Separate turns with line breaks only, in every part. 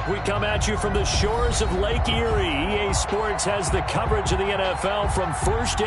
We come at you from the shores of Lake Erie. EA Sports has the coverage of the NFL from first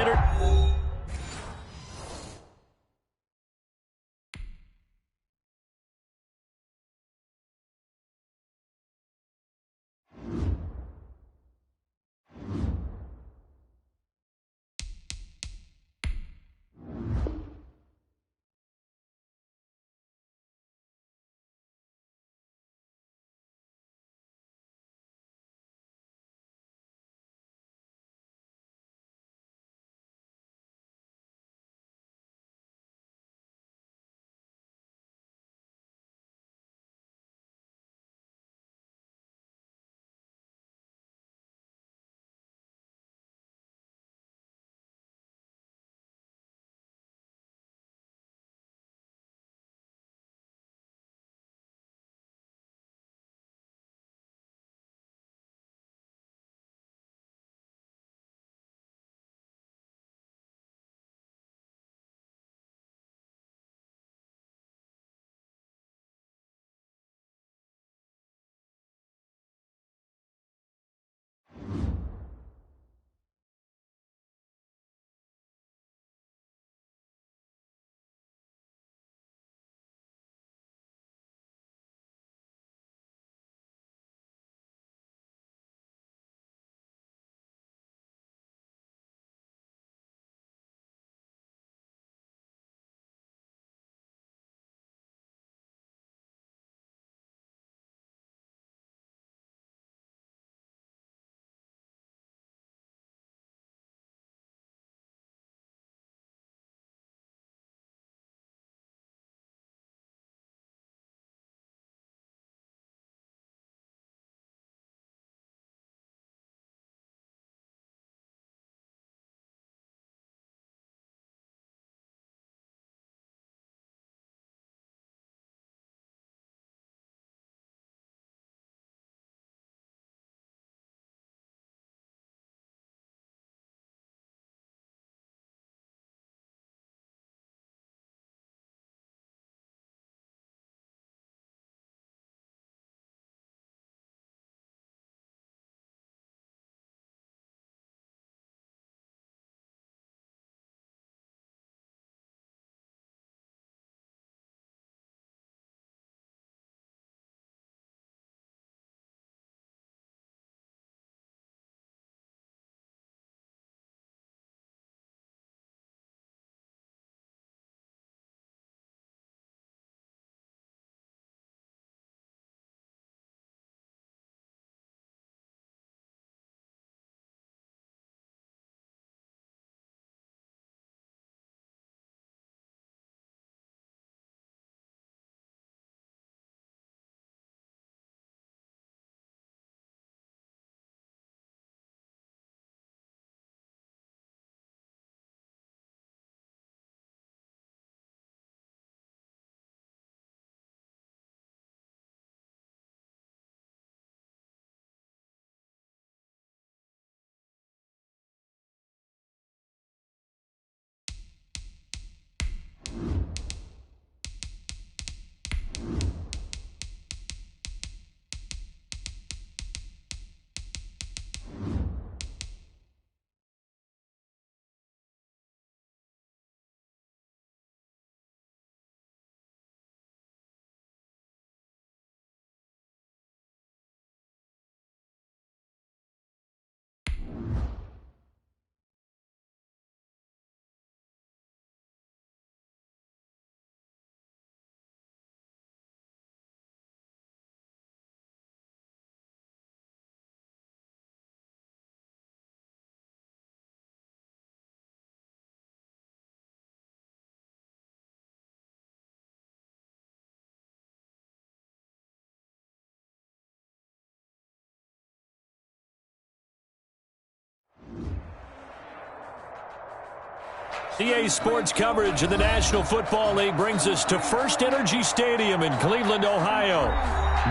EA Sports coverage of the National Football League brings us to First Energy Stadium in Cleveland, Ohio.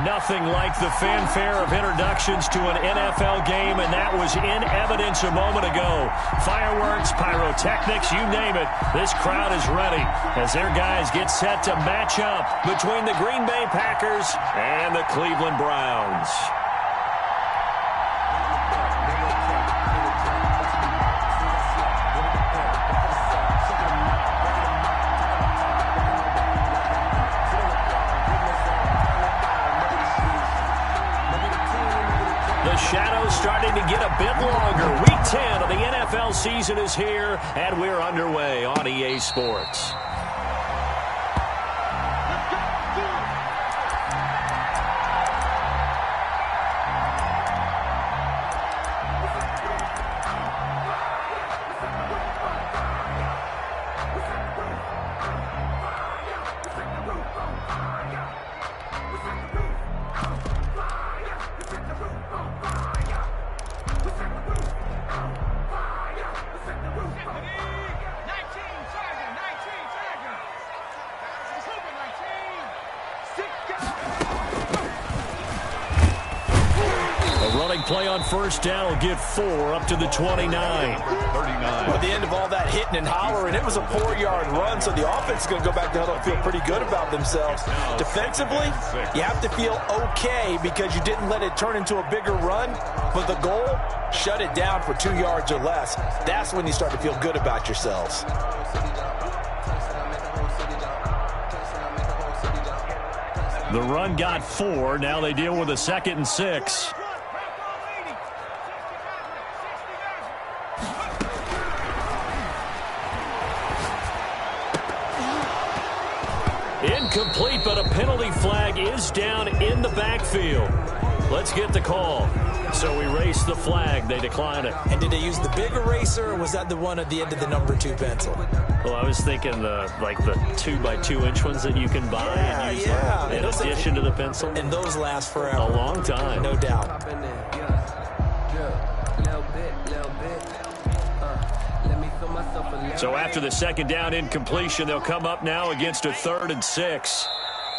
Nothing like the fanfare of introductions to an NFL game, and that was in evidence a moment ago. Fireworks, pyrotechnics, you name it. This crowd is ready as their guys get set to match up between the Green Bay Packers and the Cleveland Browns. season is here, and we're underway on EA Sports. Play on first down will get 4 up to the 29. 39.
At the end of all that hitting and hollering, it was a 4-yard run, so the offense is going to go back to huddle and feel pretty good about themselves. Defensively, you have to feel okay because you didn't let it turn into a bigger run, but the goal, shut it down for 2 yards or less. That's when you start to feel good about yourselves.
The run got 4. Now they deal with a 2nd and 6. Incomplete, but a penalty flag is down in the backfield. Let's get the call. So we race the flag. They decline it.
And did they use the big eraser, or was that the one at the end of the number 2 pencil?
Well, I was thinking the 2x2-inch ones that you can buy and use in addition to the pencil.
And those last forever.
A long time.
No doubt.
So after the 2nd down incompletion, they'll come up now against a 3rd and 6.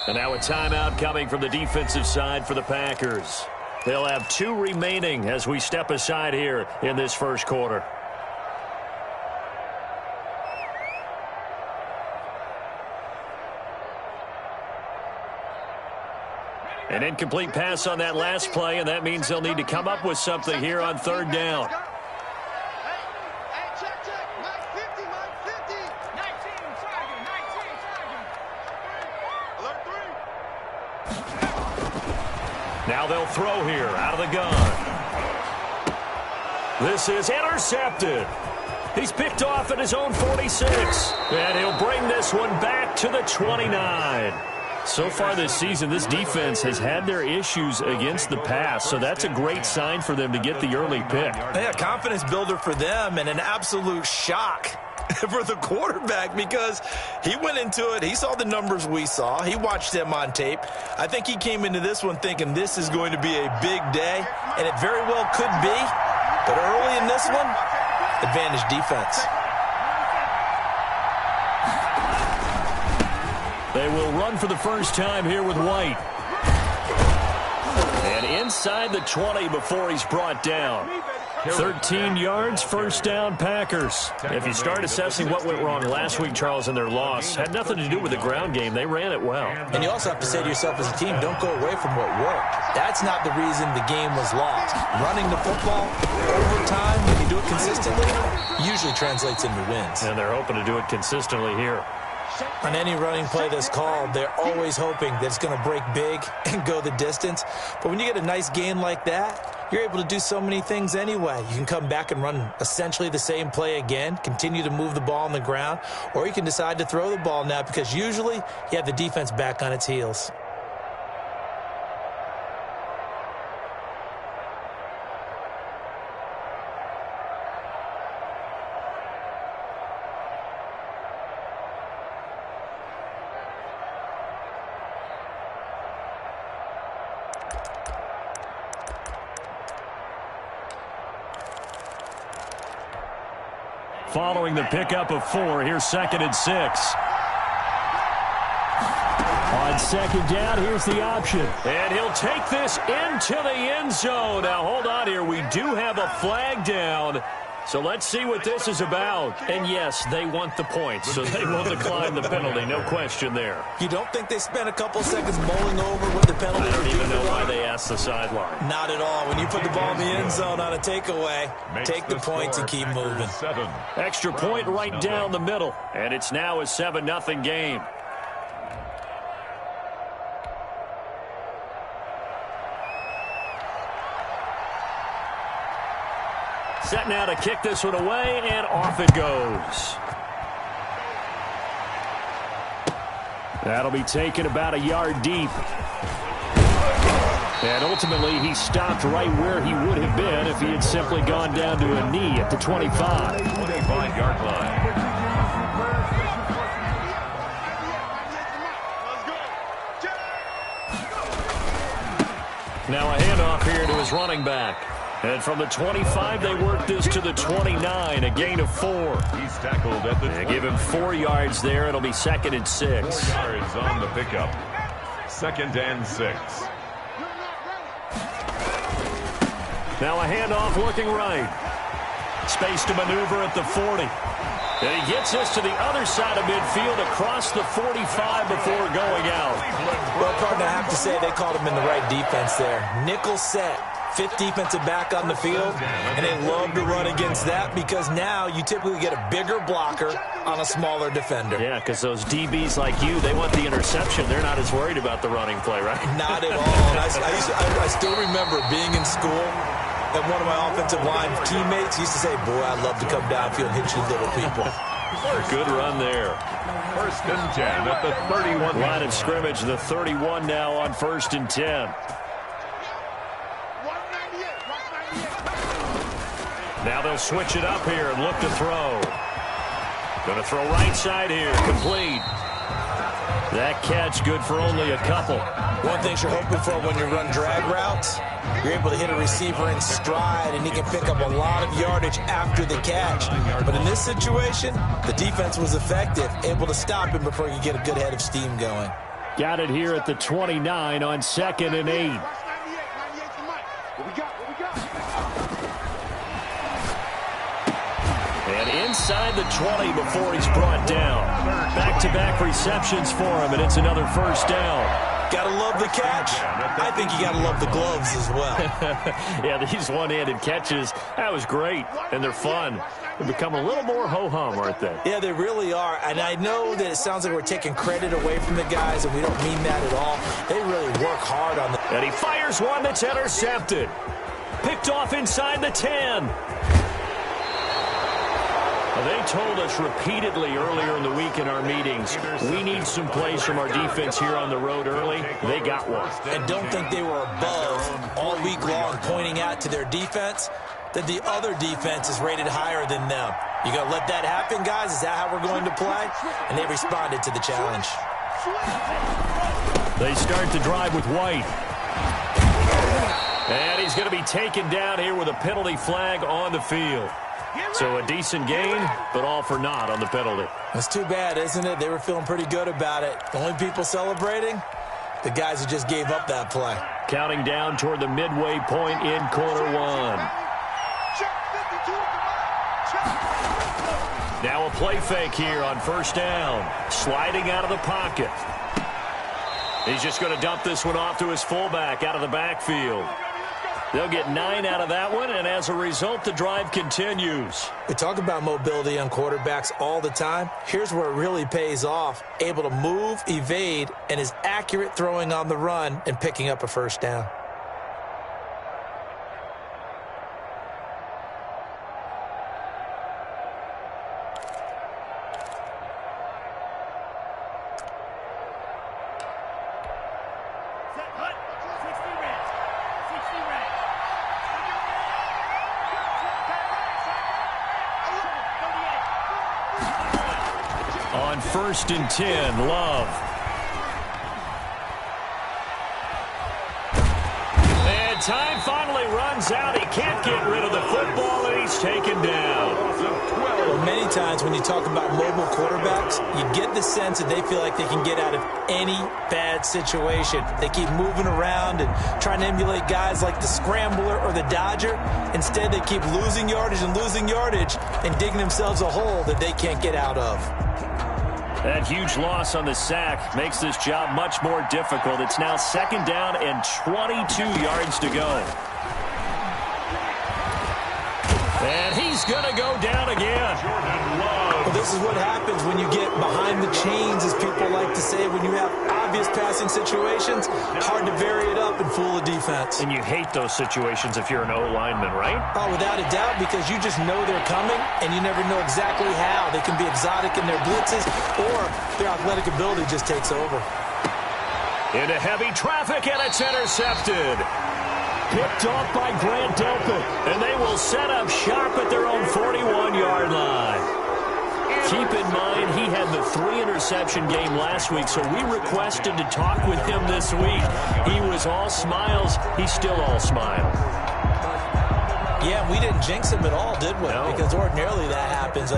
And now a timeout coming from the defensive side for the Packers. They'll have 2 remaining as we step aside here in this first quarter. An incomplete pass on that last play, and that means they'll need to come up with something here on 3rd down. Now they'll throw here out of the gun. This is intercepted. He's picked off at his own 46. And he'll bring this one back to the 29. So far this season, this defense has had their issues against the pass, so that's a great sign for them to get the early pick.
Yeah, confidence builder for them and an absolute shock for the quarterback because he went into it. He saw the numbers we saw. He watched them on tape. I think he came into this one thinking this is going to be a big day, and it very well could be. But early in this one, advantage defense.
They will run for the first time here with White. And inside the 20 before he's brought down. 13 yards, first down, Packers. If you start assessing what went wrong last week, Charles, in their loss, had nothing to do with the ground game. They ran it well.
And you also have to say to yourself as a team, don't go away from what worked. That's not the reason the game was lost. Running the football over time, when you do it consistently, usually translates into wins.
And they're hoping to do it consistently here.
On any running play that's called, they're always hoping that it's going to break big and go the distance. But when you get a nice gain like that, you're able to do so many things anyway. You can come back and run essentially the same play again, continue to move the ball on the ground, or you can decide to throw the ball now because usually you have the defense back on its heels.
Following the pickup of 4, here's 2nd and 6. On 2nd down, here's the option. And he'll take this into the end zone. Now, hold on here. We do have a flag down. So let's see what this is about. And yes, they want the points, so they will decline the penalty. No question there.
You don't think they spent a couple seconds mulling over what the penalty
I don't even know why they asked the sideline.
Not at all. When you put the ball in the end zone on a takeaway, take the points and keep moving.
Extra point right down the middle. And it's now a 7-0 game. Set now to kick this one away, and off it goes. That'll be taken about a yard deep. And ultimately, he stopped right where he would have been if he had simply gone down to a knee at the 25.
25-yard line.
Now a handoff here to his running back. And from the 25, they work this to the 29, a gain of 4.
He's tackled at the 20.
They give him 4 yards there. It'll be 2nd and 6.
4 yards on the pickup. 2nd and 6.
Now a handoff looking right. Space to maneuver at the 40. And he gets this to the other side of midfield across the 45 before going out.
Well, partner, I have to say they called him in the right defense there. Nickel set. 5th defensive back on the field, and they love to run against that because now you typically get a bigger blocker on a smaller defender.
Yeah, because those DBs like you, they want the interception. They're not as worried about the running play, right?
Not at all. And I still remember being in school, and one of my offensive line teammates used to say, boy, I'd love to come downfield and hit you little people.
Good run there.
1st and 10 at the 31.
Line of scrimmage, the 31 now on 1st and 10. Now they'll switch it up here and look to throw. Going to throw right side here, complete. That catch good for only a couple.
One thing you're hoping for when you run drag routes, you're able to hit a receiver in stride, and he can pick up a lot of yardage after the catch. But in this situation, the defense was effective, able to stop him before he could get a good head of steam going.
Got it here at the 29 on 2nd and 8. And inside the 20 before he's brought down. Back-to-back receptions for him, and it's another 1st down.
Gotta love the catch. I think you gotta love the gloves as well.
Yeah, these one-handed catches, that was great, and they're fun. They become a little more ho-hum, aren't they?
Yeah, they really are. And I know that it sounds like we're taking credit away from the guys, and we don't mean that at all. They really work hard on the...
And he fires one that's intercepted. Picked off inside the 10. They told us repeatedly earlier in the week in our meetings, we need some plays from our defense here on the road early. They got one.
And don't think they were above all week long pointing out to their defense that the other defense is rated higher than them. You going to let that happen, guys? Is that how we're going to play? And they responded to the challenge.
They start the drive with White. And he's going to be taken down here with a penalty flag on the field. So a decent gain, but all for naught on the penalty.
That's too bad, isn't it? They were feeling pretty good about it. The only people celebrating, the guys who just gave up that play.
Counting down toward the midway point in quarter 1. Now a play fake here on 1st down. Sliding out of the pocket. He's just going to dump this one off to his fullback out of the backfield. They'll get 9 out of that one, and as a result, the drive continues.
We talk about mobility on quarterbacks all the time. Here's where it really pays off. Able to move, evade, and is accurate throwing on the run and picking up a 1st down.
On 1st and 10, Love. And time finally runs out. He can't get rid of the football, and he's taken down.
Well, many times when you talk about mobile quarterbacks, you get the sense that they feel like they can get out of any bad situation. They keep moving around and trying to emulate guys like the Scrambler or the Dodger. Instead, they keep losing yardage and digging themselves a hole that they can't get out of.
That huge loss on the sack makes this job much more difficult. It's now 2nd down and 22 yards to go. And he's going to go down again.
this is what happens when you get behind the chains, as people like to say. When you have obvious passing situations, hard to vary it up and fool a defense.
And you hate those situations if you're an O-lineman, right?
Oh, without a doubt, because you just know they're coming, and you never know exactly how. They can be exotic in their blitzes, or their athletic ability just takes over.
Into heavy traffic, and it's intercepted. Picked off by Grant Delpit, and they will set up shop at their own 41-yard line. Keep in mind, he had the 3-interception game last week, so we requested to talk with him this week. He was all smiles. He's still all smiles.
Yeah, we didn't jinx him at all, did we?
No.
Because ordinarily that happens.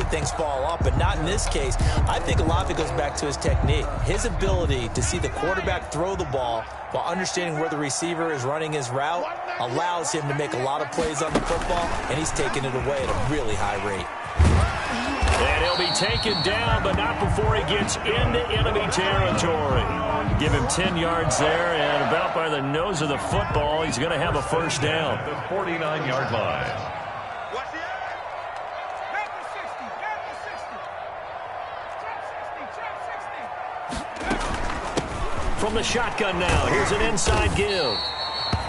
Things fall off, but not in this case. I think a lot of it goes back to his technique. His ability to see the quarterback throw the ball while understanding where the receiver is running his route allows him to make a lot of plays on the football, and he's taking it away at a really high rate.
And he'll be taken down, but not before he gets into enemy territory. Give him 10 yards there, and about by the nose of the football, he's going to have a first down.
The 49-yard line.
From the shotgun now, here's an inside give.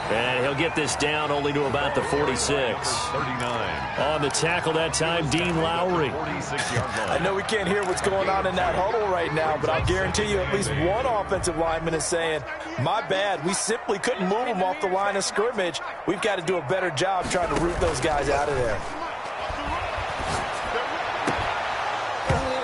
And he'll get this down only to about the 46.
39.
On the tackle that time, Dean Lowry.
46-yard line.
I know we can't hear what's going on in that huddle right now, but I'll guarantee you at least one offensive lineman is saying, my bad, we simply couldn't move them off the line of scrimmage. We've got to do a better job trying to root those guys out of there.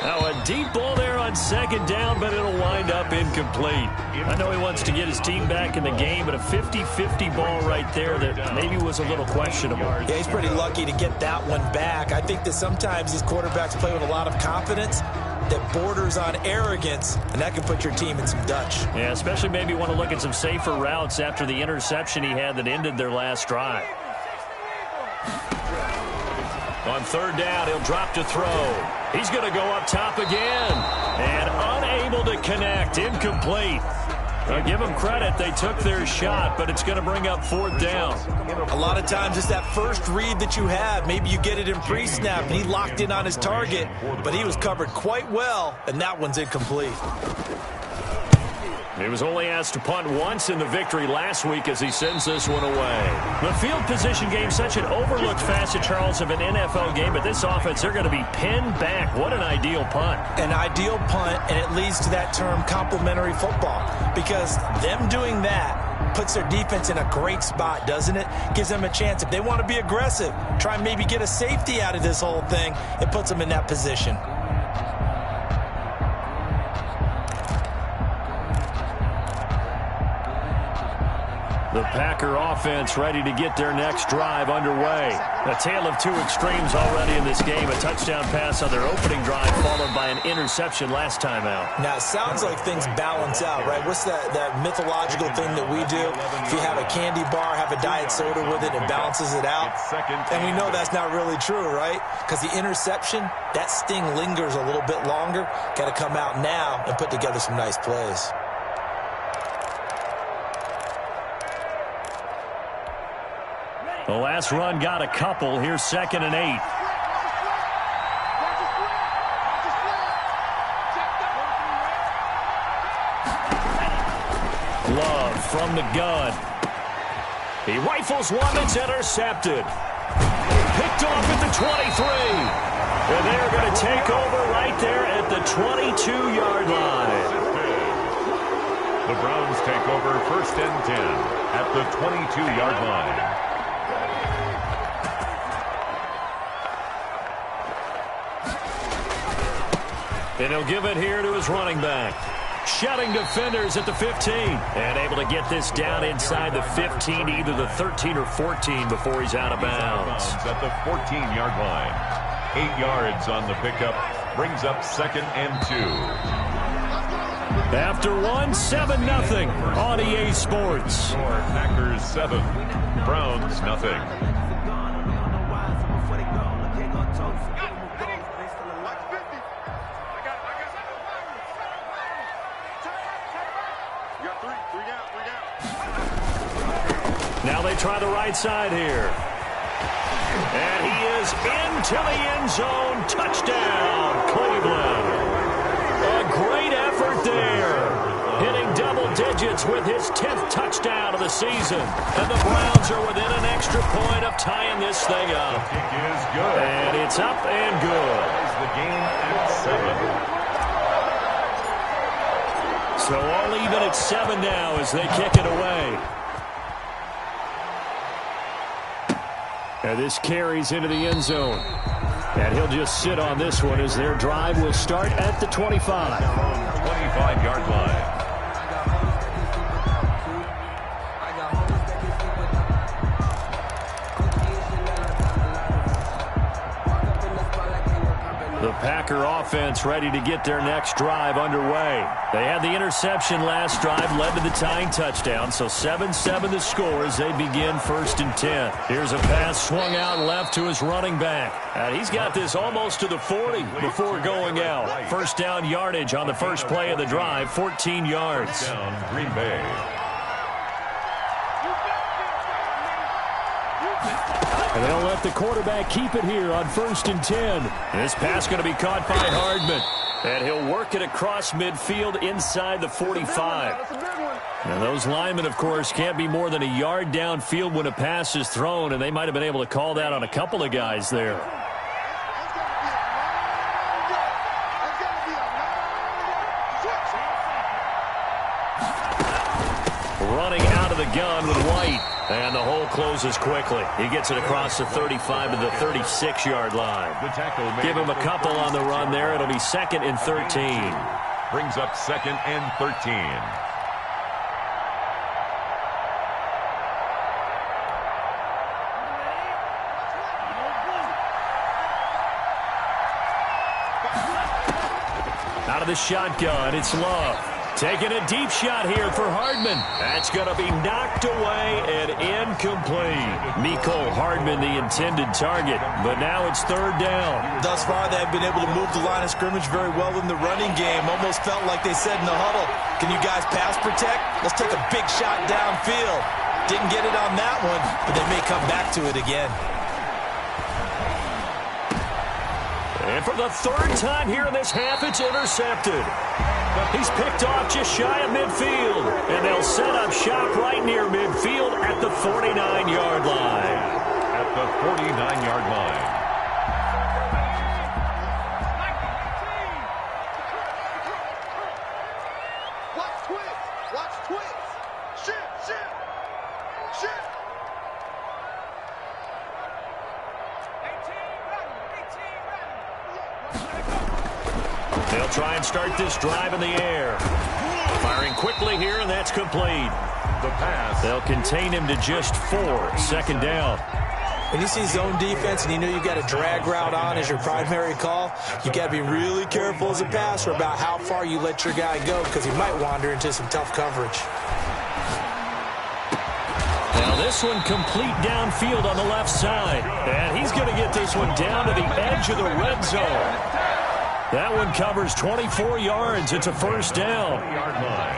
Now a deep ball there on second down, but it'll wind up incomplete. I know he wants to get his team back in the game, but a 50-50 ball right there that maybe was a little questionable.
Yeah, he's pretty lucky to get that one back. I think that sometimes these quarterbacks play with a lot of confidence that borders on arrogance, and that can put your team in some Dutch.
Yeah, especially maybe want to look at some safer routes after the interception he had that ended their last drive. On third down, he'll drop to throw. He's going to go up top again. And unable to connect. Incomplete. Give them credit. They took their shot, but it's going to bring up fourth down.
A lot of times it's that first read that you have. Maybe you get it in pre-snap, and he locked in on his target, but he was covered quite well, and that one's incomplete.
He was only asked to punt once in the victory last week as he sends this one away. The field position game, such an overlooked facet, Charles, of an NFL game, but this offense, they're going to be pinned back. What an ideal punt.
An ideal punt, and it leads to that term complementary football, because them doing that puts their defense in a great spot, doesn't it? Gives them a chance. If they want to be aggressive, try and maybe get a safety out of this whole thing, it puts them in that position.
The Packer offense ready to get their next drive underway. A tale of two extremes already in this game. A touchdown pass on their opening drive followed by an interception last time out.
Now, it sounds like things balance out, right? What's that mythological thing that we do? If you have a candy bar, have a diet soda with it, it balances it out. And we know that's not really true, right? Because the interception, that sting lingers a little bit longer. Got to come out now and put together some nice plays.
The last run got a couple. Here's 2nd and 8. Love from the gun. He rifles one that's intercepted. Picked off at the 23. And they're going to take over right there at the 22-yard line.
The Browns take over 1st and 10 at the 22-yard line.
And he'll give it here to his running back. Shutting defenders at the 15. And able to get this down inside the 15, either the 13 or 14 before he's out of bounds.
At the 14-yard line. 8 yards on the pickup. Brings up 2nd and 2.
After 7-0 on EA Sports.
Packers 7. Browns nothing.
Now they try the right side here. And he is into the end zone. Touchdown. digits with his 10th touchdown of the season. And the Browns are within an extra point of tying this thing up.
The kick is good.
And it's up and good.
Ties the game at 7.
So all even at 7 now as they kick it away. And this carries into the end zone. And he'll just sit on this one as their drive will start at the 25.
25-yard line.
The Packer offense ready to get their next drive underway. They had the interception last drive, led to the tying touchdown, so 7-7 the score as they begin 1st and 10. Here's a pass swung out left to his running back. And he's got this almost to the 40 before going out. First down yardage on the first play of the drive, 14 yards.
Down Green Bay.
And they'll let the quarterback keep it here on 1st and 10. This pass going to be caught by Hardman. And he'll work it across midfield inside the 45. And those linemen, of course, can't be more than a yard downfield when a pass is thrown, and they might have been able to call that on a couple of guys there. Running out of the gun with White. And the hole closes quickly. He gets it across the 35 to the 36-yard line. Give him a couple on the run there. It'll be 2nd and 13.
Brings up 2nd and 13.
Out of the shotgun, it's Love. Taking a deep shot here for Hardman. That's going to be knocked away and incomplete. Mecole Hardman, the intended target, but now it's 3rd down.
Thus far, they've been able to move the line of scrimmage very well in the running game. Almost felt like they said in the huddle, can you guys pass protect? Let's take a big shot downfield. Didn't get it on that one, but they may come back to it again.
And for the 3rd time here in this half, it's intercepted. He's picked off just shy of midfield. And they'll set up shop right near midfield at the 49-yard line.
At the 49-yard line.
Watch twins. Watch twins. Shift. Shift.
18 ready. They'll try and start this drive in the air. Firing quickly here, and that's complete.
The pass.
They'll contain him to just 4. 2nd down.
When you see zone defense and you know you've got a drag route on as your primary call, you've got to be really careful as a passer about how far you let your guy go because he might wander into some tough coverage.
Now this one complete downfield on the left side. And he's going to get this one down to the edge of the red zone. That one covers 24 yards. It's a 1st down.
Yard line.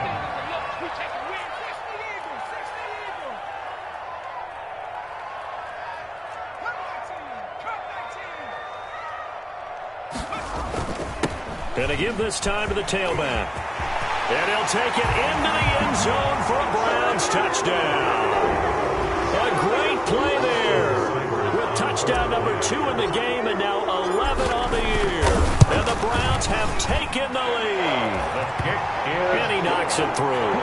Gonna give this time to the tailback. And he'll take it into the end zone for a Browns touchdown. A great play there. With touchdown number 2 in the game and now 11 on the year. And the Browns have taken the lead.
The kick is
And he knocks it through.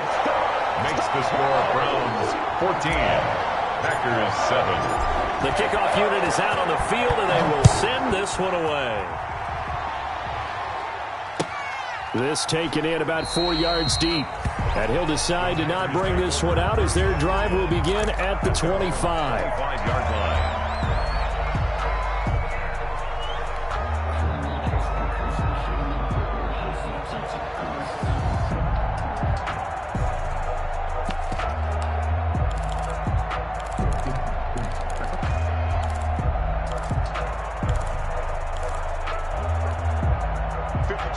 makes the score Browns 14. Packers 7.
The kickoff unit is out on the field, and they will send this one away. This taken in about 4 yards deep. And he'll decide to not bring this one out as their drive will begin at the 25.
5-yard line.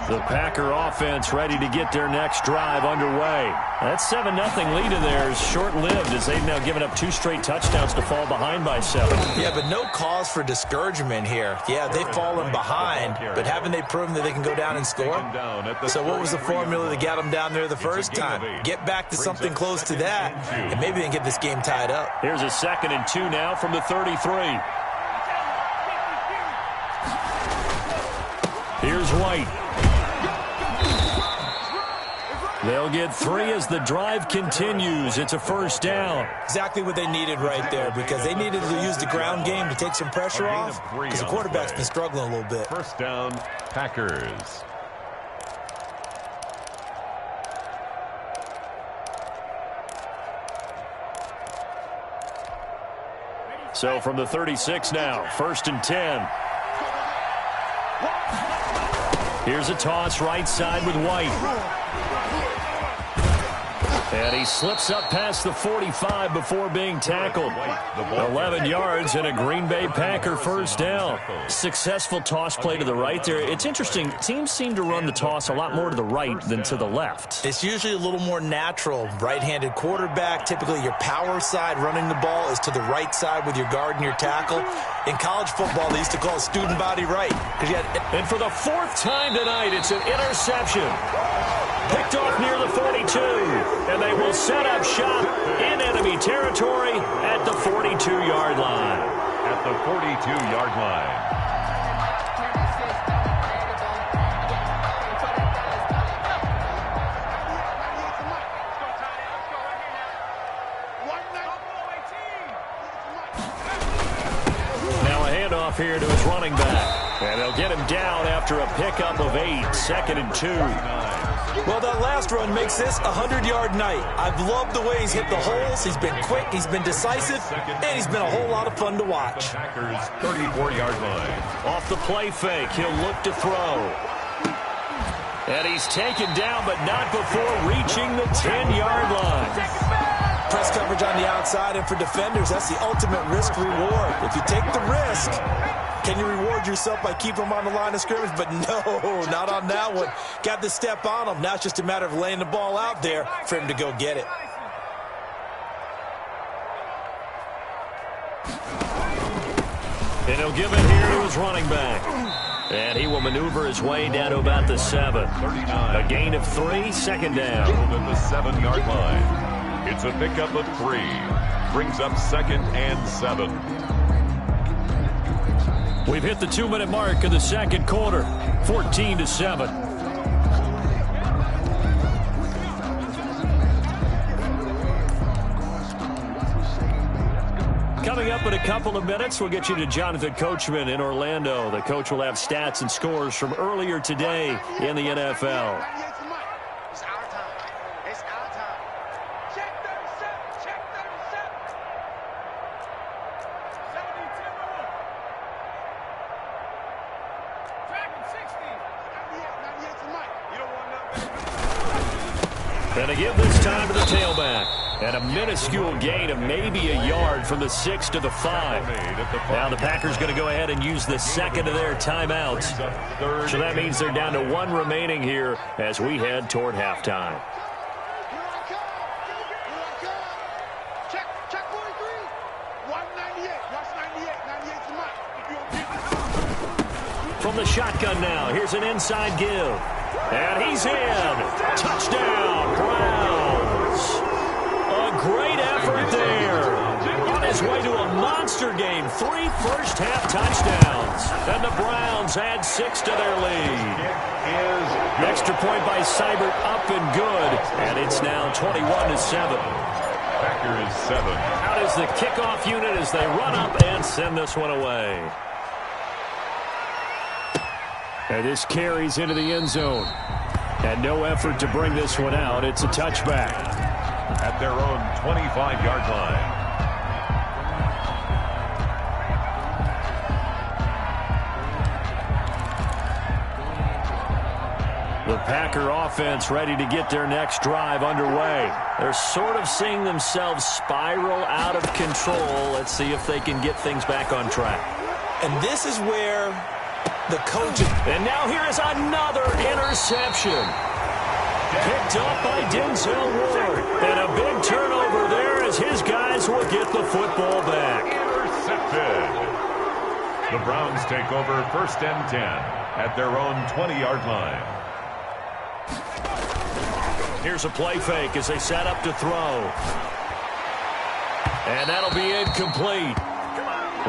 The Packer offense ready to get their next drive underway. That 7-0 lead of theirs short-lived as they've now given up 2 straight touchdowns to fall behind by 7.
Yeah, but no cause for discouragement here. Yeah, they've fallen behind, but haven't they proven that they can go down and score? So what was the formula that got them down there the first time? Get back to something close to that, and maybe they can get this game tied up.
Here's a 2nd and 2 now from the 33. Here's White. They'll get 3 as the drive continues. It's a first down.
Exactly what they needed right there, because they needed to use the ground game to take some pressure off, because the quarterback's been struggling a little bit.
First down, Packers.
So from the 36 now, 1st and 10. Here's a toss right side with White. And he slips up past the 45 before being tackled. 11 yards and a Green Bay Packer first down. Successful toss play to the right there. It's interesting. Teams seem to run the toss a lot more to the right than to the left.
It's usually a little more natural. Right-handed quarterback, typically your power side running the ball is to the right side with your guard and your tackle. In college football, they used to call student body right.
And for the 4th time tonight, it's an interception. Picked off near the 42, and they will set up shop in enemy territory at the 42-yard line.
At the 42-yard line.
Now a handoff here to his running back, and they'll get him down after a pickup of 8, 2nd and 2.
Well, that last run makes this a 100-yard night. I've loved the way he's hit the holes. He's been quick, he's been decisive, and he's been a whole lot of fun to watch.
Packers 34-yard line.
Off the play fake, he'll look to throw. And he's taken down, but not before reaching the 10-yard line.
Press coverage on the outside, and for defenders, that's the ultimate risk-reward. If you take the risk, can you reward yourself by keeping them on the line of scrimmage? But no, not on that one. Got the step on him. Now it's just a matter of laying the ball out there for him to go get it.
And he'll give it here to his running back. And he will maneuver his way down to about the 7.
39.
A gain of 3, 2nd down.
At the 7-yard line. It's a pickup of 3. Brings up 2nd and 7.
We've hit the 2-minute mark of the 2nd quarter. 14-7. Coming up in a couple of minutes, we'll get you to Jonathan Coachman in Orlando. The coach will have stats and scores from earlier today in the NFL. And they give this time to the tailback. And a minuscule gain of maybe a yard from the 6 to the 5. Now the Packers going to go ahead and use the 2nd of their timeouts. So that means they're down to 1 remaining here as we head toward halftime.
Check 43. 198. Watch 98. 98's the mic.
From the shotgun now, here's an inside give. And he's in. Touchdown, Browns. A great effort there. On his way to a monster game. 3 first-half touchdowns. And the Browns add 6 to their lead. Extra point by Seibert up and good. And it's now 21-7.
Packers 7.
Out is the kickoff unit as they run up and send this one away. And this carries into the end zone. And no effort to bring this one out. It's a touchback.
At their own 25-yard line.
The Packer offense ready to get their next drive underway. They're sort of seeing themselves spiral out of control. Let's see if they can get things back on track.
And this is where The coaches.
And now here is another interception. Picked up by Denzel Ward. And a big turnover there as his guys will get the football back.
Intercepted. The Browns take over 1st and 10 at their own 20-yard line.
Here's a play fake as they set up to throw. And that'll be incomplete.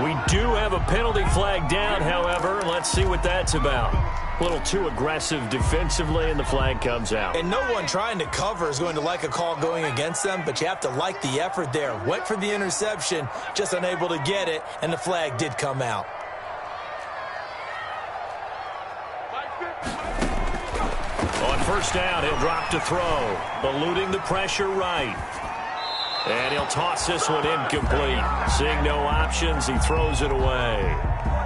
We do have a penalty flag down, however. Let's see what that's about. A little too aggressive defensively, and the flag comes out.
And no one trying to cover is going to like a call going against them, but you have to like the effort there. Went for the interception, just unable to get it, and the flag did come out.
On 1st down, he'll drop to throw, eluding the pressure right. And he'll toss this one incomplete. Seeing no options, he throws it away.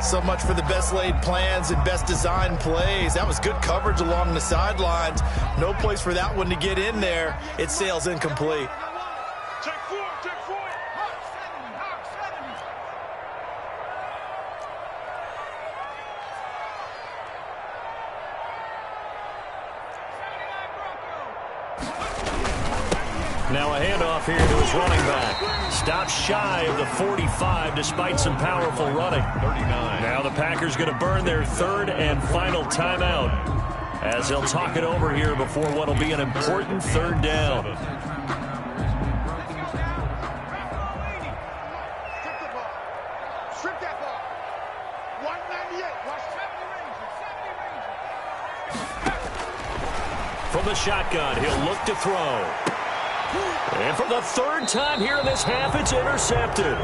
So much for the best laid plans and best designed plays. That was good coverage along the sidelines. No place for that one to get in there. It sails incomplete.
Check four, check four.
Now a handoff here to his running back. Stops shy of the 45 despite some powerful running.
39.
Now the Packers going to burn their 3rd and final timeout as they'll talk it over here before what will be an important 3rd down.
Strip that ball. 198. Watch 70 range.
From the shotgun, he'll look to throw. And for the 3rd time here in this half, it's intercepted.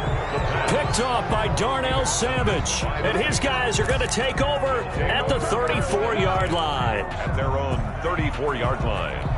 Picked off by Darnell Savage. And his guys are going to take over at the 34-yard line.
At their own 34-yard line.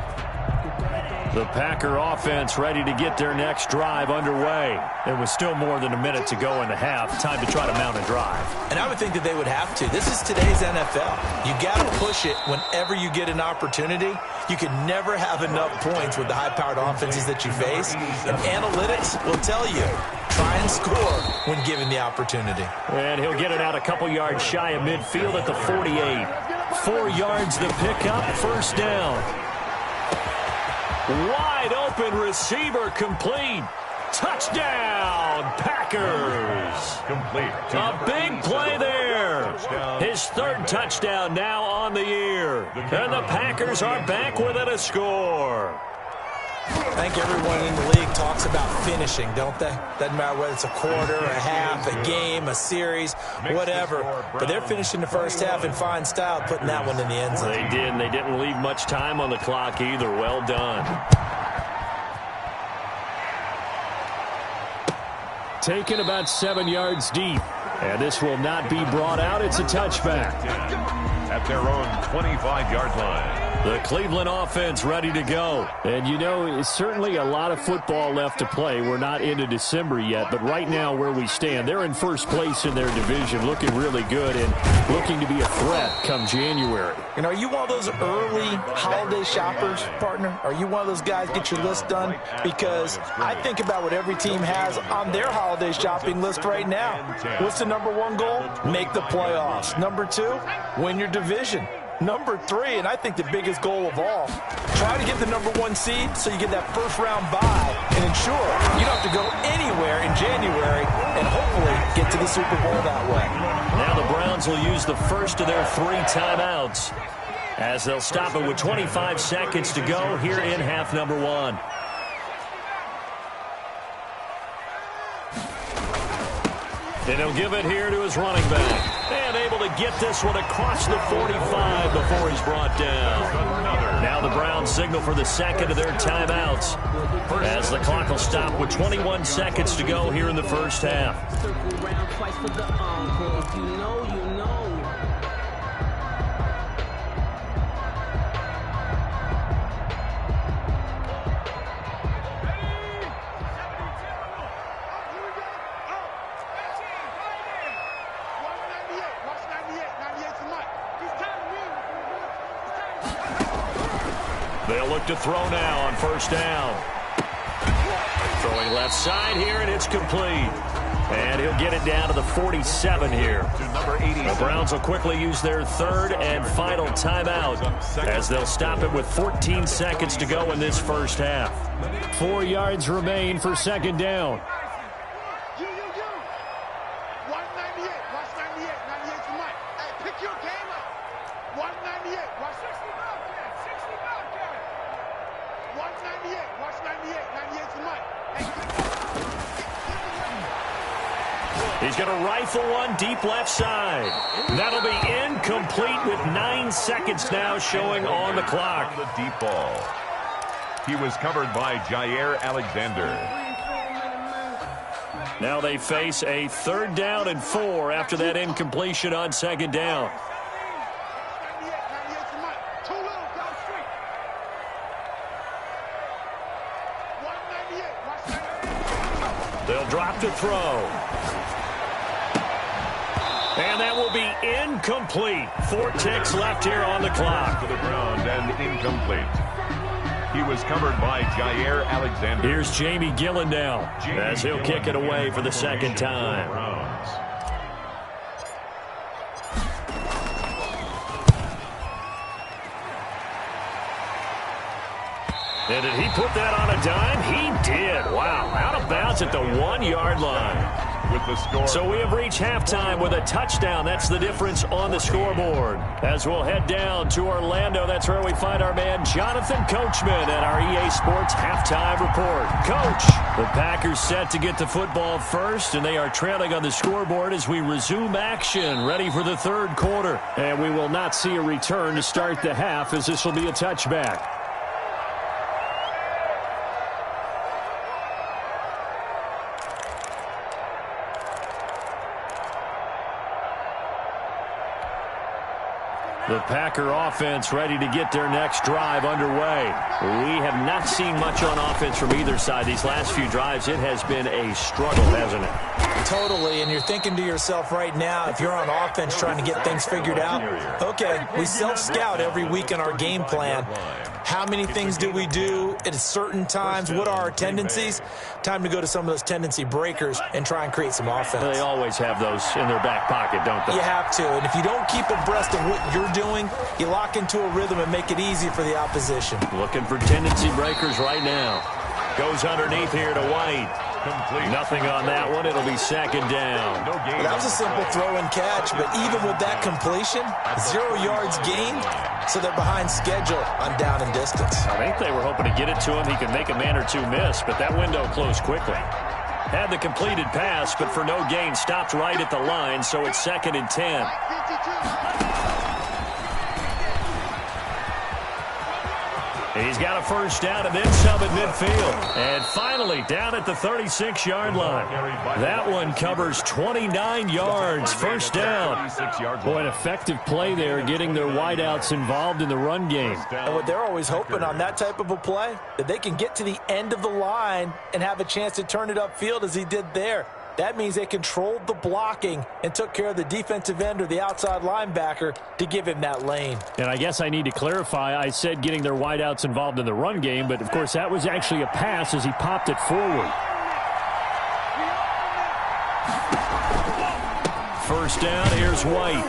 The Packer offense ready to get their next drive underway. There was still more than a minute to go in the half. Time to try to mount a drive.
And I would think that they would have to. This is today's NFL. You got to push it whenever you get an opportunity. You can never have enough points with the high-powered offenses that you face. And analytics will tell you, try and score when given the opportunity.
And he'll get it out a couple yards shy of midfield at the 48. 4 yards the pickup, 1st down. Wide open receiver complete. Touchdown, Packers.
Complete.
A big play there. His 3rd touchdown now on the year. And the Packers are back within a score.
I think everyone in the league talks about finishing, don't they? Doesn't matter whether it's a quarter, a half, a game, a series, whatever. But they're finishing the 1st half in fine style, putting that one in the end zone.
They did, and they didn't leave much time on the clock either. Well done. Taken about 7 yards deep. And this will not be brought out. It's a touchback.
At their own 25-yard line.
The Cleveland offense ready to go. And, you know, it's certainly a lot of football left to play. We're not into December yet, but right now where we stand, they're in 1st place in their division, looking really good and looking to be a threat come January.
And are you one of those early holiday shoppers, partner? Are you one of those guys get your list done? Because I think about what every team has on their holiday shopping list right now. What's the #1 goal? Make the playoffs. #2, win your division. #3, and I think the biggest goal of all, try to get the #1 seed so you get that 1st round bye and ensure you don't have to go anywhere in January and hopefully get to the Super Bowl that way.
Now the Browns will use the 1st of their 3 timeouts as they'll stop it with 25 seconds to go here in half #1. And he'll give it here to his running back. And able to get this one across the 45 before he's brought down. Now the Browns signal for the 2nd of their timeouts as the clock will stop with 21 seconds to go here in the 1st half. They'll look to throw now on 1st down. Throwing left side here, and it's complete. And he'll get it down to the 47 here. The Browns will quickly use their third and final timeout as they'll stop it with 14 seconds to go in this first half. 4 yards remain for second down.
198. Watch 98. 98 to Mike. Hey, pick your game up. 198. Watch 60 Bobcat. 60 Bobcat. 198. Watch 98. 98 to Mike.
He's going to rifle one deep left side. That'll be incomplete with 9 seconds now showing on the clock.
The deep ball. He was covered by Jair Alexander.
Now they face a 3rd down and 4 after that incompletion on second down.
98 to Mike. Too little down street. 198. Watch 98.
They'll drop to throw. And that will be incomplete. 4 ticks left here on the clock.
To the ground and incomplete. He was covered by Jair Alexander.
Here's Jamie Gillen now as he'll kick it away for the second time. And did he put that on a dime? He did. Wow. Out of bounds at the 1-yard line.
With the score.
So we have reached halftime with a touchdown. That's the difference on the scoreboard. As we'll head down to Orlando, that's where we find our man Jonathan Coachman at our EA Sports Halftime Report. Coach, the Packers set to get the football first, and they are trailing on the scoreboard as we resume action, ready for the 3rd quarter. And we will not see a return to start the half, as this will be a touchback. The Packer offense ready to get their next drive underway. We have not seen much on offense from either side these last few drives. It has been a struggle, hasn't it?
Totally, and you're thinking to yourself right now, if you're on offense trying to get things figured out, okay, we self-scout every week in our game plan. How many things do we do at certain times? What are our tendencies? Time to go to some of those tendency breakers and try and create some offense.
They always have those in their back pocket, don't they?
You have to, and if you don't keep abreast of what you're doing, you lock into a rhythm and make it easy for the opposition.
Looking for tendency breakers right now. Goes underneath here to White.
Complete.
Nothing on that one. It'll be second down.
No gain.
That was a simple throw and catch, but even with that completion, 0 yards gained, so they're behind schedule on down and distance.
I think they were hoping to get it to him. He could make a man or two miss, but that window closed quickly. Had the completed pass, but for no gain, stopped right at the line, so it's 2nd and 10.
52.
He's got a first down and then some at midfield. And finally, down at the 36-yard line. That one covers 29 yards. First down. Boy, an effective play there, getting their wideouts involved in the run game.
And what they're always hoping on that type of a play, that they can get to the end of the line and have a chance to turn it upfield as he did there. That means they controlled the blocking and took care of the defensive end or the outside linebacker to give him that lane.
And I guess I need to clarify, I said getting their wideouts involved in the run game, but of course that was actually a pass as he popped it forward. First down, here's White.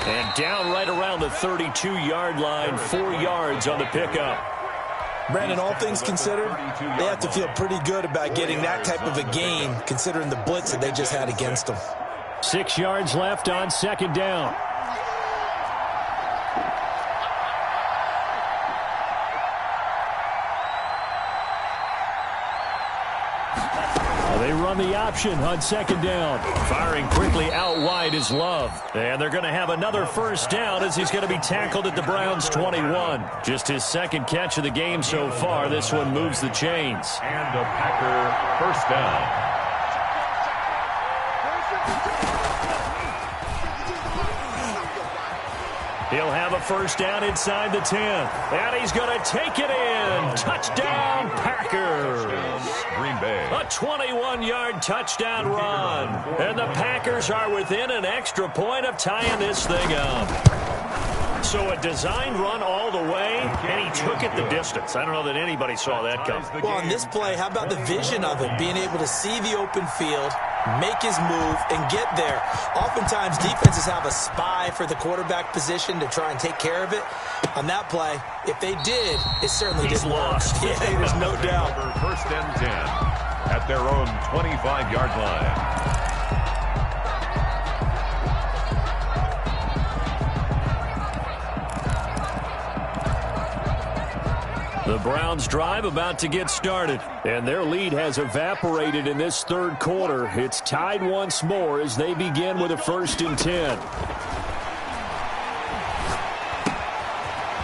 And down right around the 32-yard line, 4 yards on the pickup.
Brandon, all things considered, they have to feel pretty good about getting that type of a gain, considering the blitz that they just had against them.
6 yards left on second down. They run the option on second down. Firing quickly out wide is Love. And they're going to have another first down as he's going to be tackled at the Browns' 21. Just his second catch of the game so far. This one moves the chains.
And a Packer first down.
He'll have a first down inside the 10. And he's going to take it in. Touchdown, Packers.
Green Bay.
A 21-yard touchdown run. And the Packers are within an extra point of tying this thing up. So a design run all the way, and he took it the distance. I don't know that anybody saw that coming.
Well, on this play, how about the vision of it? Being able to see the open field, make his move, and get there. Oftentimes, defenses have a spy for the quarterback position to try and take care of it. On that play, if they did, it certainly didn't work. Yeah, there's no doubt.
First and 10 at their own 25-yard line.
The Browns' drive about to get started, and their lead has evaporated in this third quarter. It's tied once more as they begin with a 1st and 10.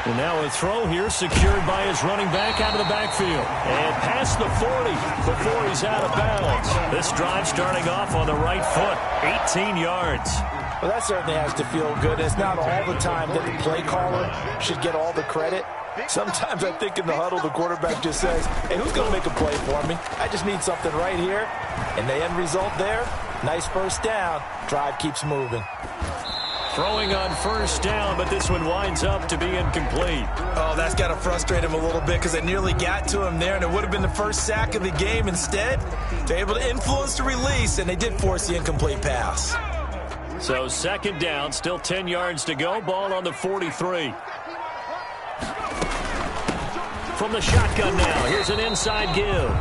And now a throw here secured by his running back out of the backfield. And past the 40 before he's out of bounds. This drive starting off on the right foot, 18 yards.
Well, that certainly has to feel good. It's not all the time that the play caller should get all the credit. Sometimes I think in the huddle, the quarterback just says, hey, who's going to make a play for me? I just need something right here. And the end result there, nice first down. Drive keeps moving.
Throwing on first down, but this one winds up to be incomplete.
Oh, that's got to frustrate him a little bit because they nearly got to him there, and it would have been the first sack of the game. Instead, they're able to influence the release, and they did force the incomplete pass.
So 2nd down, still 10 yards to go. Ball on the 43. From the shotgun now, here's an inside give.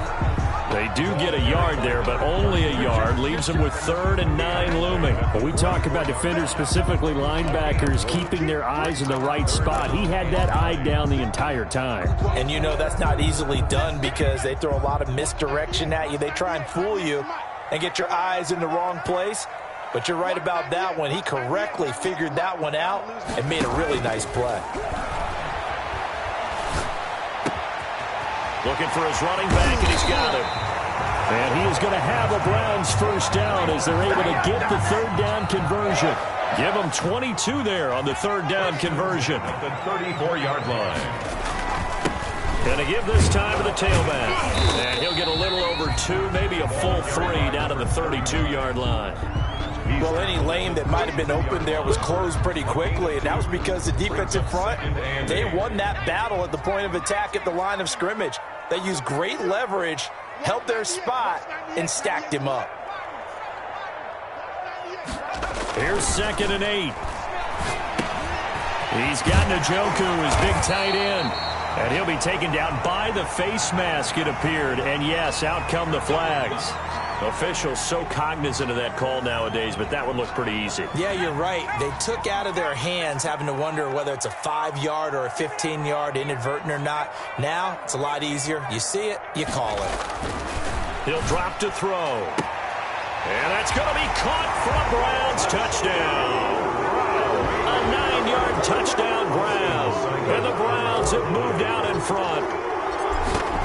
They do get a yard there, but only a yard. Leaves them with 3rd and 9 looming.
When we talk about defenders, specifically linebackers, keeping their eyes in the right spot, he had that eye down the entire time.
And you know that's not easily done because they throw a lot of misdirection at you. They try and fool you and get your eyes in the wrong place. But you're right about that one. He correctly figured that one out and made a really nice play.
Looking for his running back, and he's got him.
And he is going to have a Browns first down as they're able to get the 3rd down conversion.
Give him 22 there on the 3rd down conversion.
At the 34-yard line.
Going to give this time to the tailback. And he'll get a little over 2, maybe a full 3 down to the 32-yard line.
Well, any lane that might have been open there was closed pretty quickly, and that was because the defensive front, they won that battle at the point of attack at the line of scrimmage. They used great leverage, held their spot, and stacked him up.
Here's 2nd and 8. He's got Njoku, his big tight end. And he'll be taken down by the face mask, it appeared. And yes, out come the flags. Officials so cognizant of that call nowadays, but that one looked pretty easy.
Yeah, you're right. They took out of their hands having to wonder whether it's a 5-yard or a 15-yard inadvertent or not. Now, it's a lot easier. You see it, you call it.
He'll drop to throw. And that's going to be caught for a Browns touchdown. A 9-yard touchdown Brown. And the Browns have moved out in front.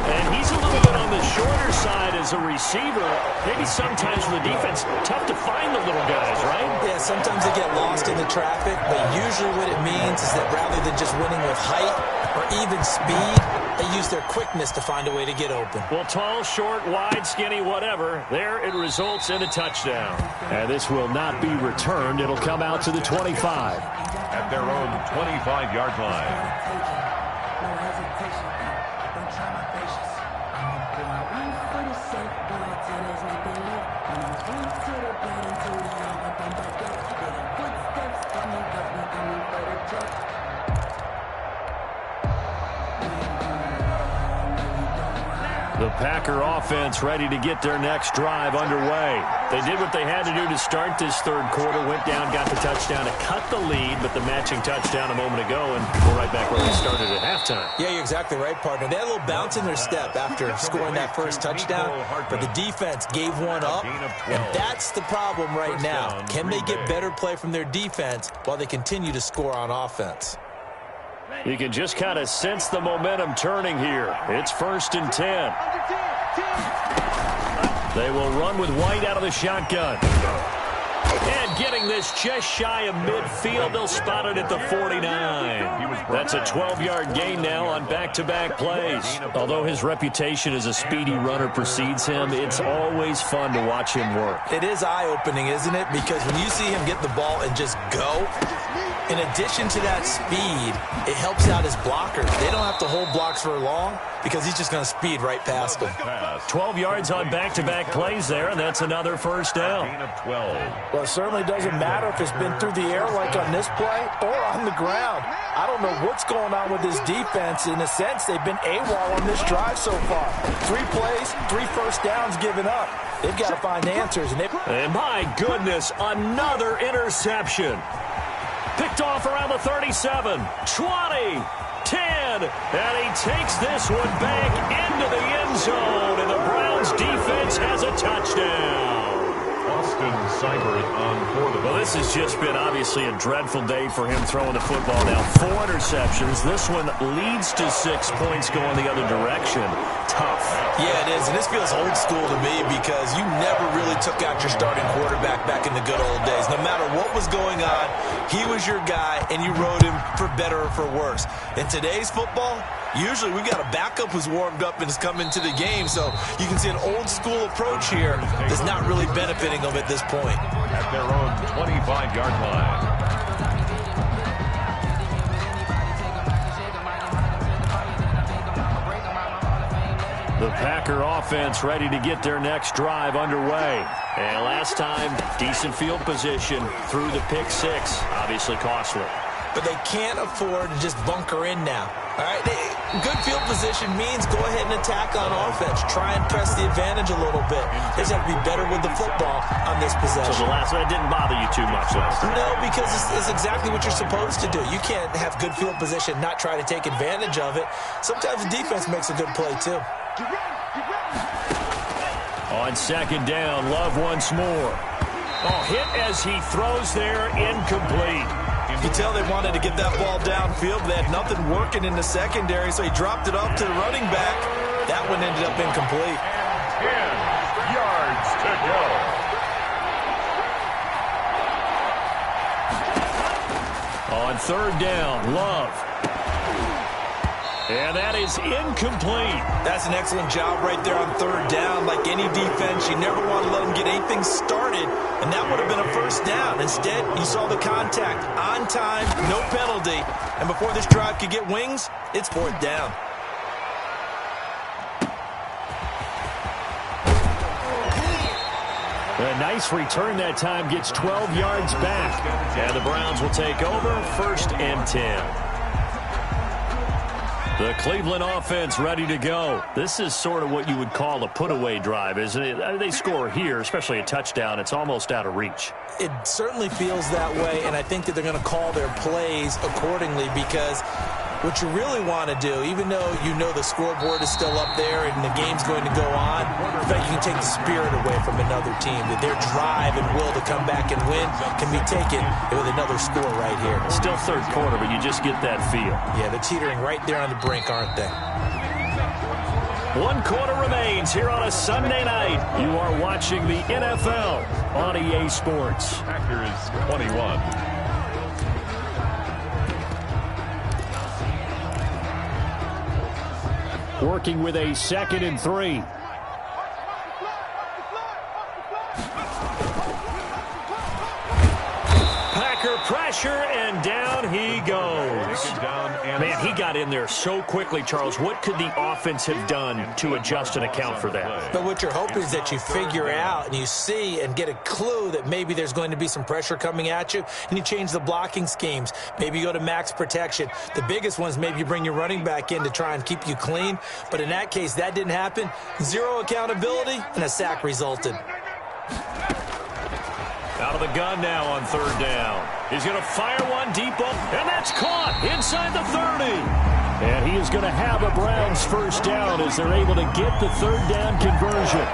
And he's a little bit on the shorter side as a receiver. Maybe sometimes for the defense, tough to find the little guys, right?
Yeah, sometimes they get lost in the traffic, but usually what it means is that rather than just winning with height or even speed, they use their quickness to find a way to get open.
Well, tall, short, wide, skinny, whatever, there it results in a touchdown.
And this will not be returned. It'll come out to the 25.
At their own 25-yard line.
The Packer offense ready to get their next drive underway. They did what they had to do to start this third quarter, went down, got the touchdown to cut the lead, but the matching touchdown a moment ago, and we're right back where we started at halftime.
Yeah, you're exactly right, partner. They had a little bounce in their step after scoring that first touchdown, but the defense gave one up, and that's the problem right now. Can they get better play from their defense while they continue to score on offense?
You can just kind of sense the momentum turning here. It's 1st and 10. They will run with White out of the shotgun. And getting this just shy of midfield, they'll spot it at the 49. That's a 12-yard gain now on back-to-back plays. Although his reputation as a speedy runner precedes him, it's always fun to watch him work.
It is eye-opening, isn't it? Because when you see him get the ball and just go, In addition to that speed, it helps out his blockers. They don't have to hold blocks for long because he's just going to speed right past them.
12 yards on back-to-back plays there, and that's another first down.
Well, it certainly doesn't matter if it's been through the air like on this play or on the ground. I don't know what's going on with this defense. In a sense, they've been AWOL on this drive so far. 3 plays, 3 first downs given up. They've got to find answers.
And my goodness, another interception. Picked off around the 37, 20, 10, and he takes this one back into the end zone, and the Browns defense has a touchdown.
Austin Seibert on for the...
Well, this has just been obviously a dreadful day for him throwing the football. Now, 4 interceptions. This one leads to 6 points going the other direction. Tough.
Yeah, it is, and this feels old school to me because you never really took out your starting quarterback back in the good old days. No matter what was going on, he was your guy, and you rode him for better or for worse. In today's football, usually we've got a backup who's warmed up and has come into the game, so you can see an old school approach here that's not really benefiting them at this point.
At their own 25-yard line.
The Packer offense ready to get their next drive underway. And last time, decent field position through the pick 6. Obviously costly.
But they can't afford to just bunker in now. All right, good field position means go ahead and attack on offense. Try and press the advantage a little bit. They just have to be better with the football on this possession.
So the last one didn't bother you too much last time?
No, because it's exactly what you're supposed to do. You can't have good field position, not try to take advantage of it. Sometimes the defense makes a good play, too.
On second down, Love once more. Oh, hit as he throws there, incomplete.
You can tell they wanted to get that ball downfield, but they had nothing working in the secondary, so he dropped it off to the running back. That one ended up incomplete.
10 yards to go.
On third down, Love. And that is incomplete.
That's an excellent job right there on third down. Like any defense, you never want to let them get anything started, and that would have been a first down. Instead, you saw the contact on time, no penalty, and before this drive could get wings, it's fourth down.
A nice return that time, gets 12 yards back. And the Browns will take over, 1st and 10. The Cleveland offense ready to go. This is sort of what you would call a put-away drive, isn't it? They score here, especially a touchdown. It's almost out of reach.
It certainly feels that way, and I think that they're going to call their plays accordingly because what you really want to do, even though you know the scoreboard is still up there and the game's going to go on, in fact, you can take the spirit away from another team. That their drive and will to come back and win can be taken with another score right here.
Still third quarter, but you just get that feel.
Yeah, they're teetering right there on the brink, aren't they?
1 quarter remains here on a Sunday night. You are watching the NFL on EA Sports.
Packers 21.
Working with a 2nd and 3. Packer pressure, and down he goes. Man, he got in there so quickly, Charles. What could the offense have done to adjust and account for that?
But what you're hoping is that you figure out and you see and get a clue that maybe there's going to be some pressure coming at you, and you change the blocking schemes. Maybe you go to max protection. The biggest one is maybe you bring your running back in to try and keep you clean. But in that case, that didn't happen. 0 accountability, and a sack resulted.
Out of the gun now on third down. He's going to fire one deep up, and that's caught inside the 30. And he is going to have a Browns first down as they're able to get the third down conversion.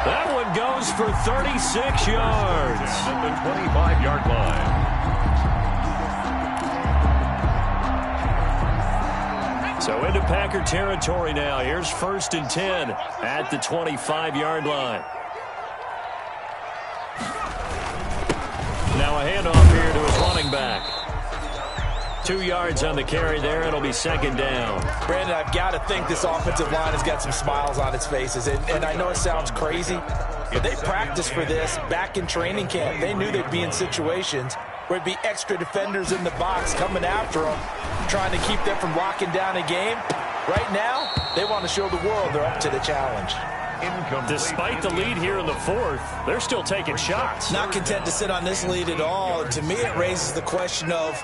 That one goes for 36 yards.
At the 25-yard line.
So into Packer territory now. Here's 1st and 10 at the 25-yard line. Now a handoff here to his running back. 2 yards on the carry there. It'll be 2nd down.
Brandon, I've got to think this offensive line has got some smiles on its faces. And I know it sounds crazy, but they practiced for this back in training camp. They knew they'd be in situations where there'd be extra defenders in the box coming after them, trying to keep them from locking down a game. Right now, they want to show the world they're up to the challenge.
Despite the lead here in the fourth, they're still taking shots.
Not content to sit on this lead at all. To me, it raises the question of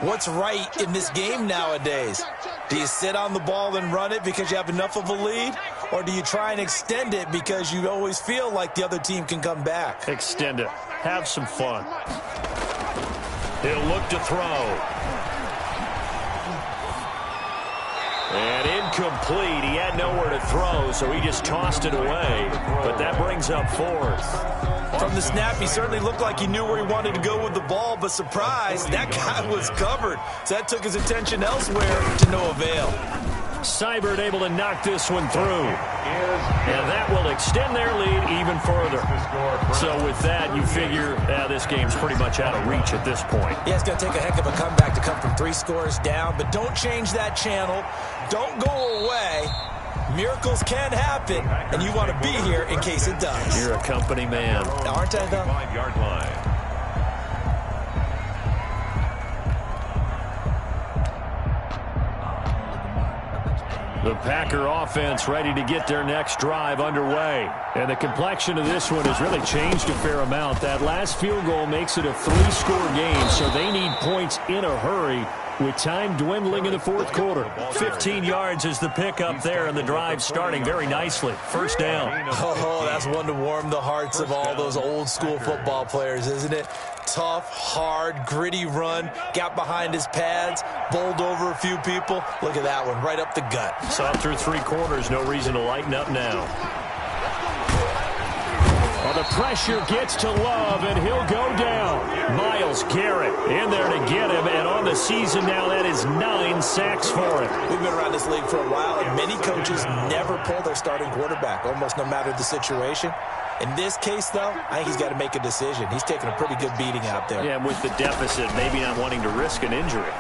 what's right in this game nowadays. Do you sit on the ball and run it because you have enough of a lead? Or do you try and extend it because you always feel like the other team can come back?
Extend it. Have some fun. He'll look to throw. And incomplete. He had nowhere to throw, so he just tossed it away. But that brings up fourth.
From the snap, he certainly looked like he knew where he wanted to go with the ball, but surprise, that guy was covered. So that took his attention elsewhere to no avail.
Seibert able to knock this one through. And that will extend their lead even further. So with that, you figure this game's pretty much out of reach at this point.
Yeah, it's going to take a heck of a comeback to come from 3 scores down, but don't change that channel. Don't go away. Miracles can happen, and you want to be here in case it does.
You're a company man.
Aren't I, though?
5-yard line.
The Packer offense ready to get their next drive underway. And the complexion of this one has really changed a fair amount. That last field goal makes it a 3-score game, so they need points in a hurry with time dwindling in the fourth quarter. 15 yards is the pickup there, and the drive starting very nicely. First down.
Oh, that's one to warm the hearts of all those old-school football players, isn't it? Tough, hard, gritty run, got behind his pads, bowled over a few people. Look at that one, right up the gut.
Saw through 3 quarters, no reason to lighten up now. Well, the pressure gets to Love, and he'll go down. Myles Garrett in there to get him, and on the season now, that is 9 sacks for him.
We've been around this league for a while, and many coaches never pull their starting quarterback, almost no matter the situation. In this case, though, I think he's got to make a decision. He's taking a pretty good beating out there.
Yeah, with the deficit, maybe not wanting to risk an injury.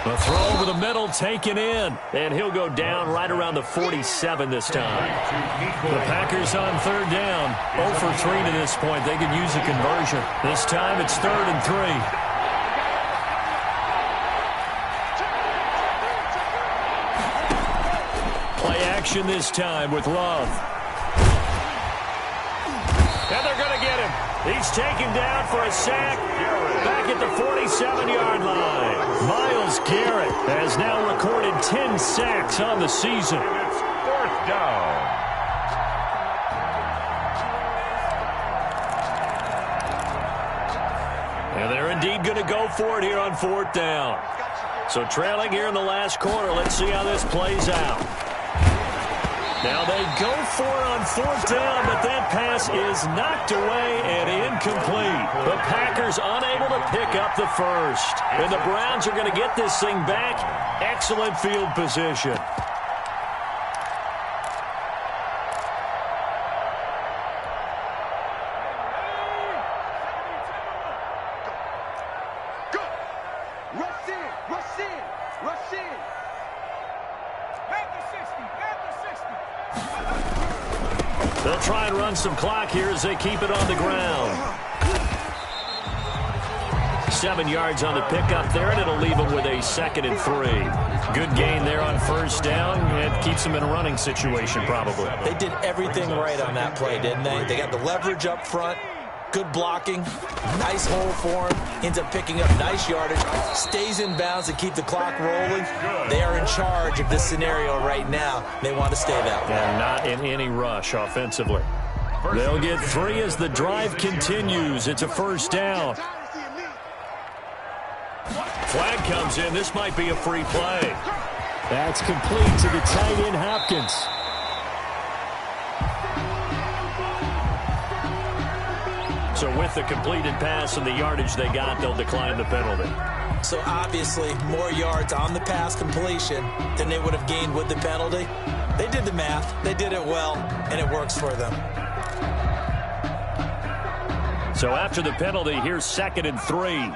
The throw over the middle, taken in. And he'll go down right around the 47 this time. The Packers on 3rd down. 0 for 3 to this point. They could use a conversion. This time it's 3rd and 3. Play action this time with Love. And they're going to get him. He's taken down for a sack back at the 47-yard line. Myles Garrett has now recorded 10 sacks on the season.
And it's 4th down.
And they're indeed going to go for it here on 4th down. So trailing here in the last quarter. Let's see how this plays out. Now they go for it on 4th down, but that pass is knocked away and incomplete. The Packers unable to pick up the first. And the Browns are going to get this thing back. Excellent field position. They'll try and run some clock here as they keep it on the ground. 7 yards on the pickup there, and it'll leave them with a 2nd and 3. Good gain there on 1st down. It keeps them in a running situation, probably.
They did everything right on that play, didn't they? They got the leverage up front, good blocking, nice hole for him, ends up picking up nice yardage, stays in bounds to keep the clock rolling. They are in charge of this scenario right now. They want to stay that way.
And not in any rush offensively. They'll get 3 as the drive continues. It's a 1st down. Flag comes in. This might be a free play.
That's complete to the tight end, Hopkins.
So with the completed pass and the yardage they got, they'll decline the penalty.
So obviously more yards on the pass completion than they would have gained with the penalty. They did the math. They did it well, and it works for them.
So after the penalty, here's 2nd and 3.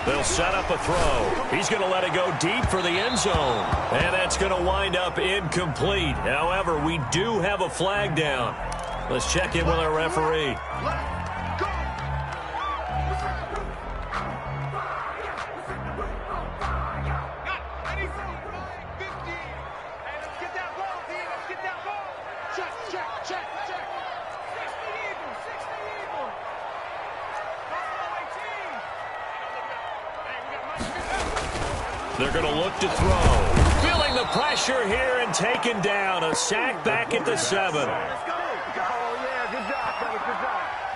They'll set up a throw. He's going to let it go deep for the end zone. And that's going to wind up incomplete. However, we do have a flag down. Let's check in with our referee. They're going to look to throw. Feeling the pressure here and taken down. A sack back at the 7.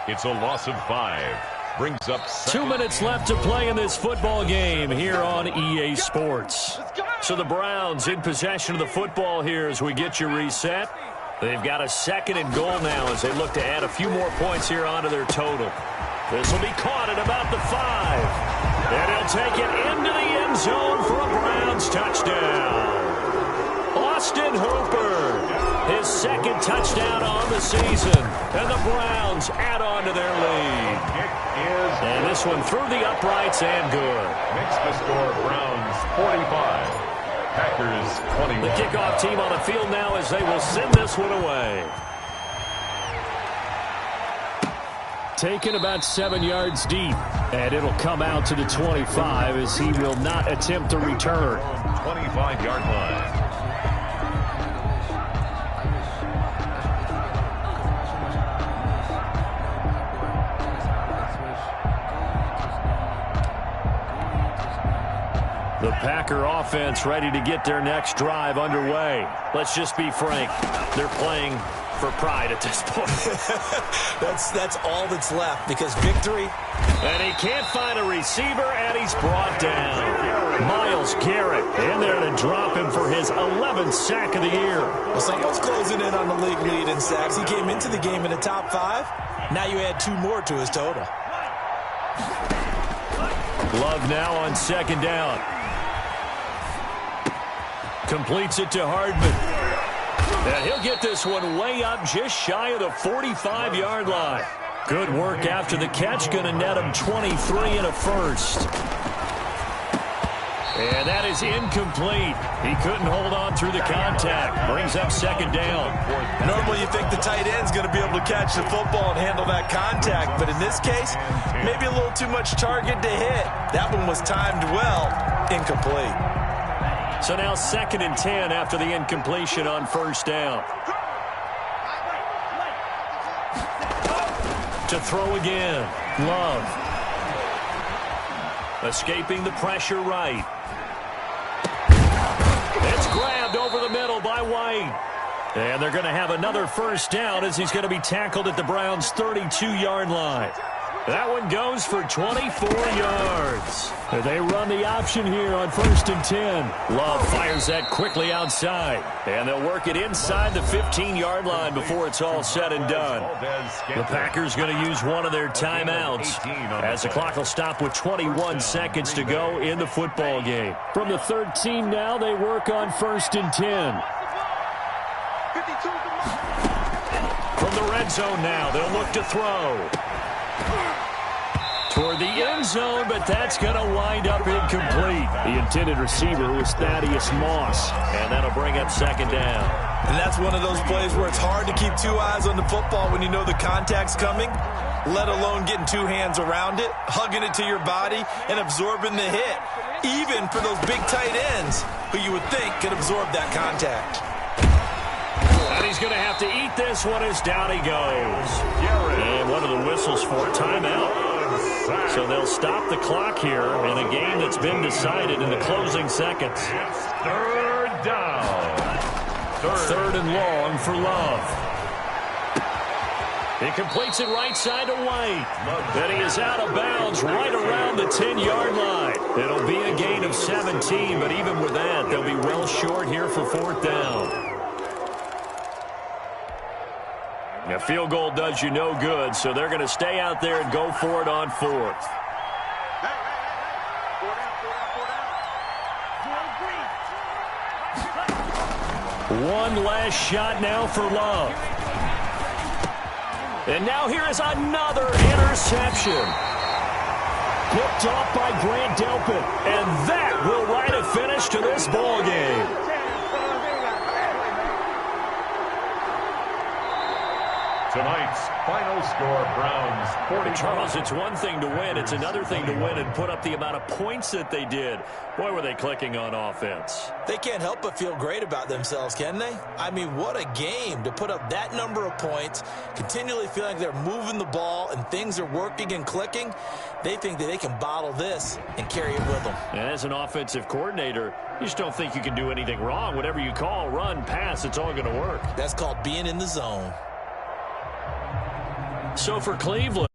It's a loss of 5. Brings up
2 minutes left to play in this football game here on EA Sports. So the Browns in possession of the football here as we get you reset. They've got a 2nd and goal now as they look to add a few more points here onto their total. This will be caught at about the 5. And he'll take it into the end zone for a Browns touchdown. Austin Hooper, his 2nd touchdown on the season. And the Browns add on to their lead. And this one through the uprights and good.
Makes the score Browns 45. Packers 21.
The kickoff team on the field now as they will send this one away.
Taken about 7 yards deep, and it'll come out to the 25 as he will not attempt to return.
25-yard line.
The Packer offense ready to get their next drive underway. Let's just be frank. They're playing for pride at this point.
That's all that's left because victory.
And he can't find a receiver, and he's brought down. Myles Garrett in there to drop him for his 11th sack of the year.
Well, someone's closing in on the league lead in sacks. He came into the game in the top 5. Now you add 2 more to his total.
Love now on 2nd down. Completes it to Hardman. And he'll get this one way up just shy of the 45-yard line. Good work after the catch. Going to net him 23 and a 1st. And that is incomplete. He couldn't hold on through the contact. Brings up 2nd down.
Normally you think the tight end's going to be able to catch the football and handle that contact. But in this case, maybe a little too much target to hit. That one was timed well. Incomplete.
So now 2nd and 10 after the incompletion on 1st down. To throw again. Love. Escaping the pressure right. It's grabbed over the middle by White. And they're going to have another 1st down as he's going to be tackled at the Browns' 32-yard line. That one goes for 24 yards. They run the option here on 1st and 10. Love fires that quickly outside. And they'll work it inside the 15-yard line before it's all said and done. The Packers going to use one of their timeouts as the clock will stop with 21 seconds to go in the football game.
From the 13 now, they work on 1st and 10.
From the red zone now, they'll look to throw. Toward the end zone, but that's going to wind up incomplete.
The intended receiver was Thaddeus Moss.
And that'll bring up 2nd down.
And that's one of those plays where it's hard to keep 2 eyes on the football when you know the contact's coming, let alone getting 2 hands around it, hugging it to your body, and absorbing the hit, even for those big tight ends who you would think could absorb that contact.
And he's going to have to eat this one as down he goes. And one of the whistles for a timeout. So they'll stop the clock here in a game that's been decided in the closing seconds.
It's 3rd down.
3rd and long for Love. He completes it right side to White. Then he is out of bounds right around the 10-yard line. It'll be a gain of 17, but even with that, they'll be well short here for 4th down. A field goal does you no good, so they're going to stay out there and go for it on 4th. One last shot now for Love. And now here is another interception.
picked off by Grant Delpit.
And that will write a finish to this ball game.
Tonight's final score, Browns 40.
Charles, it's one thing to win. It's another thing to win and put up the amount of points that they did. Boy, were they clicking on offense.
They can't help but feel great about themselves, can they? I mean, what a game to put up that number of points, continually feeling like they're moving the ball and things are working and clicking. They think that they can bottle this and carry it with them.
And as an offensive coordinator, you just don't think you can do anything wrong. Whatever you call, run, pass, it's all going to work.
That's called being in the zone.
So for Cleveland,